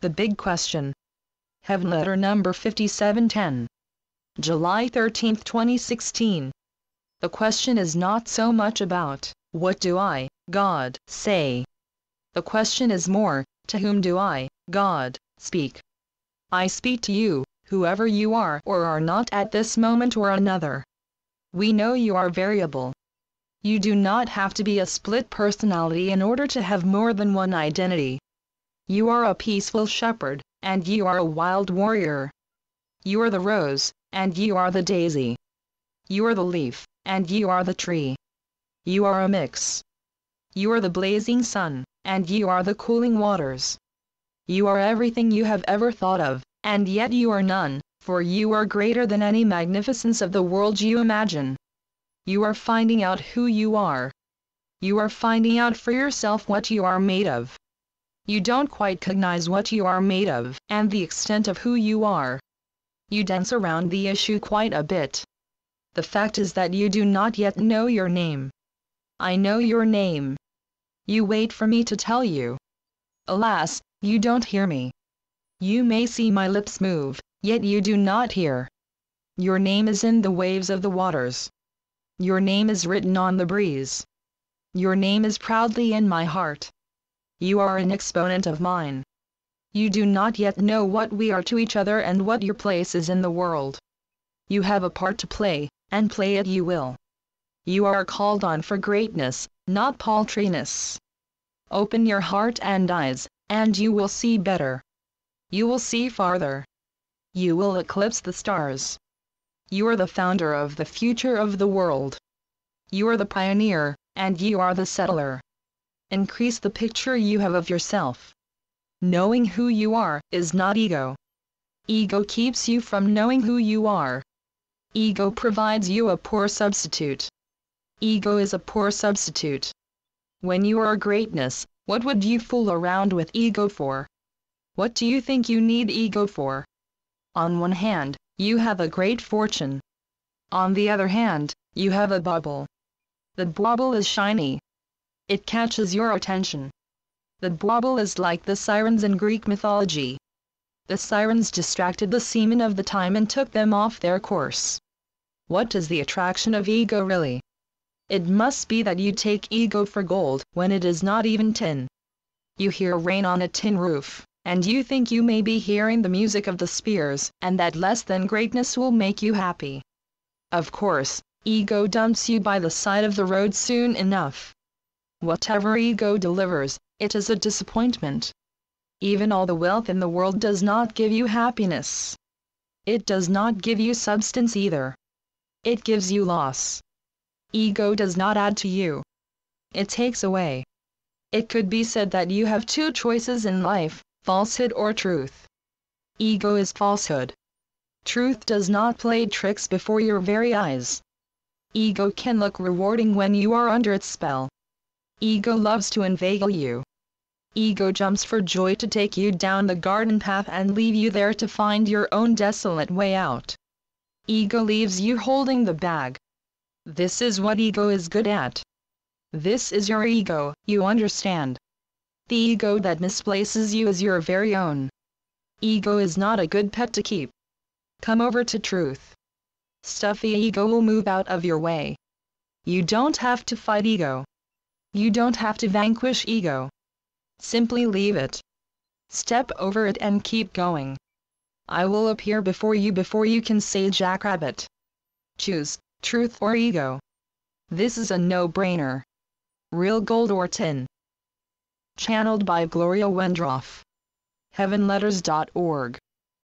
The Big Question. Heavenletter number 5710. July 13, 2016. The question is not so much about, what do I, God, say? The question is more, to whom do I, God, speak? I speak to you, whoever you are or are not at this moment or another. We know you are variable. You do not have to be a split personality in order to have more than one identity. You are a peaceful shepherd, and you are a wild warrior. You are the rose, and you are the daisy. You are the leaf, and you are the tree. You are a mix. You are the blazing sun, and you are the cooling waters. You are everything you have ever thought of, and yet you are none, for you are greater than any magnificence of the world you imagine. You are finding out who you are. You are finding out for yourself what you are made of. You don't quite recognize what you are made of and the extent of who you are. You dance around the issue quite a bit. The fact is that you do not yet know your name. I know your name. You wait for me to tell you. Alas, you don't hear me. You may see my lips move, yet you do not hear. Your name is in the waves of the waters. Your name is written on the breeze. Your name is proudly in my heart. You are an exponent of mine. You do not yet know what we are to each other and what your place is in the world. You have a part to play, and play it you will. You are called on for greatness, not paltriness. Open your heart and eyes, and you will see better. You will see farther. You will eclipse the stars. You are the founder of the future of the world. You are the pioneer, and you are the settler. Increase the picture you have of yourself. Knowing who you are is not ego. Ego keeps you from knowing who you are. Ego provides you a poor substitute. Ego is a poor substitute. When you are greatness, what would you fool around with ego for? What do you think you need ego for? On one hand, you have a great fortune. On the other hand, you have a bauble. The bauble is shiny. It catches your attention. The bauble is like the sirens in Greek mythology. The sirens distracted the seamen of the time and took them off their course. What is the attraction of ego really? It must be that you take ego for gold when it is not even tin. You hear rain on a tin roof, and you think you may be hearing the music of the spheres, and that less than greatness will make you happy. Of course, ego dumps you by the side of the road soon enough. Whatever ego delivers, it is a disappointment. Even all the wealth in the world does not give you happiness. It does not give you substance either. It gives you loss. Ego does not add to you. It takes away. It could be said that you have two choices in life, falsehood or truth. Ego is falsehood. Truth does not play tricks before your very eyes. Ego can look rewarding when you are under its spell. Ego loves to inveigle you. Ego jumps for joy to take you down the garden path and leave you there to find your own desolate way out. Ego leaves you holding the bag. This is what ego is good at. This is your ego, you understand. The ego that misplaces you is your very own. Ego is not a good pet to keep. Come over to truth. Stuffy ego will move out of your way. You don't have to fight ego. You don't have to vanquish ego. Simply leave it. Step over it and keep going. I will appear before you can say jackrabbit. Choose, truth or ego. This is a no-brainer. Real gold or tin. Channeled by Gloria Wendroff. Heavenletters.org